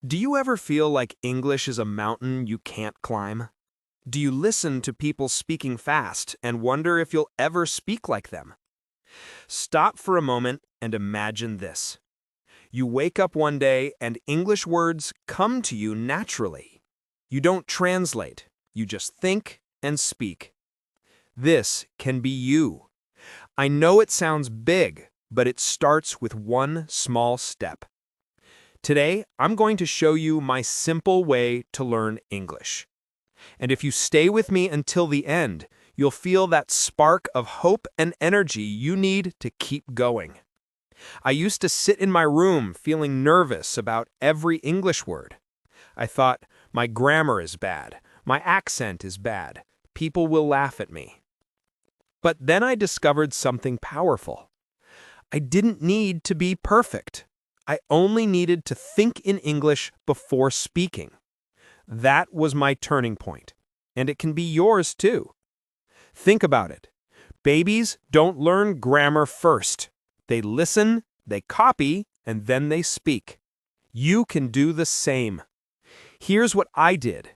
Do you ever feel like English is a mountain you can't climb? Do you listen to people speaking fast and wonder if you'll ever speak like them? Stop for a moment and imagine this. You wake up one day and English words come to you naturally. You don't translate, you just think and speak. This can be you. I know it sounds big, but it starts with one small step. Today, I'm going to show you my simple way to learn English. And if you stay with me until the end, you'll feel that spark of hope and energy you need to keep going. I used to sit in my room feeling nervous about every English word. I thought, my grammar is bad, my accent is bad, people will laugh at me. But then I discovered something powerful. I didn't need to be perfect. I only needed to think in English before speaking. That was my turning point, and it can be yours too. Think about it. Babies don't learn grammar first. They listen, they copy, and then they speak. You can do the same. Here's what I did.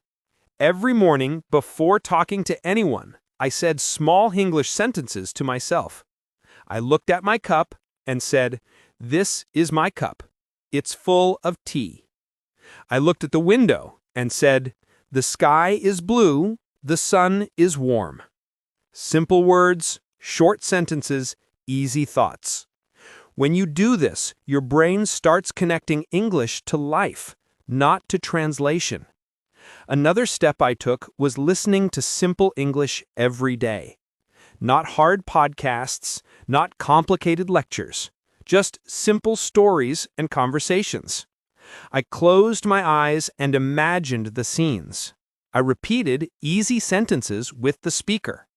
Every morning, before talking to anyone, I said small English sentences to myself. I looked at my cup and said, "This is my cup. It's full of tea." I looked at the window and said, "The sky is blue, the sun is warm." Simple words, short sentences, easy thoughts. When you do this, your brain starts connecting English to life, not to translation. Another step I took was listening to simple English every day. Not hard podcasts, not complicated lectures, just simple stories and conversations. I closed my eyes and imagined the scenes. I repeated easy sentences with the speaker.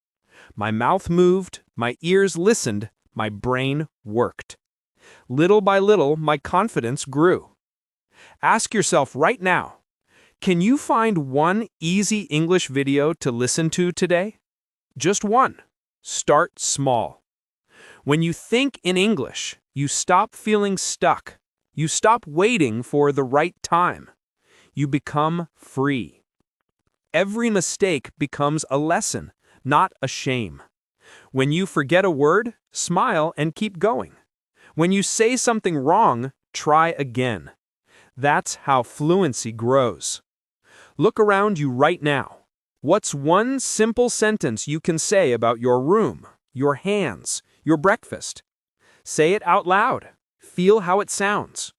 My mouth moved, my ears listened, my brain worked. Little by little, my confidence grew. Ask yourself right now, can you find one easy English video to listen to today? Just one. Start small. When you think in English, you stop feeling stuck. You stop waiting for the right time. You become free. Every mistake becomes a lesson, not a shame. When you forget a word, smile and keep going. When you say something wrong, try again. That's how fluency grows. Look around you right now. What's one simple sentence you can say about your room, your hands, your breakfast? Say it out loud. Feel how it sounds.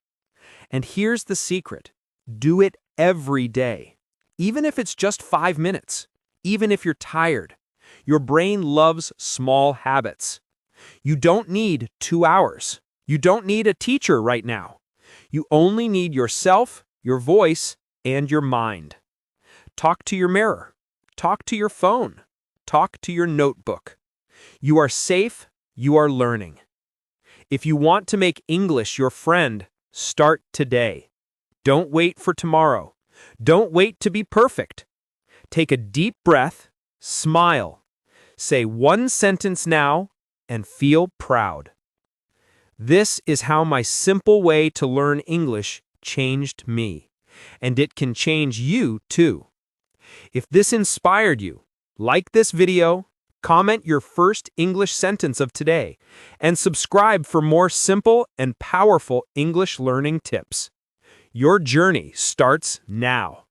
And here's the secret. Do it every day. Even if it's just 5 minutes. Even if you're tired. Your brain loves small habits. You don't need 2 hours. You don't need a teacher right now. You only need yourself, your voice, and your mind. Talk to your mirror. Talk to your phone. Talk to your notebook. You are safe. You are learning. If you want to make English your friend, start today. Don't wait for tomorrow. Don't wait to be perfect. Take a deep breath, smile, say one sentence now, and feel proud. This is how my simple way to learn English changed me, and it can change you too. If this inspired you, like this video, comment your first English sentence of today, and subscribe for more simple and powerful English learning tips. Your journey starts now.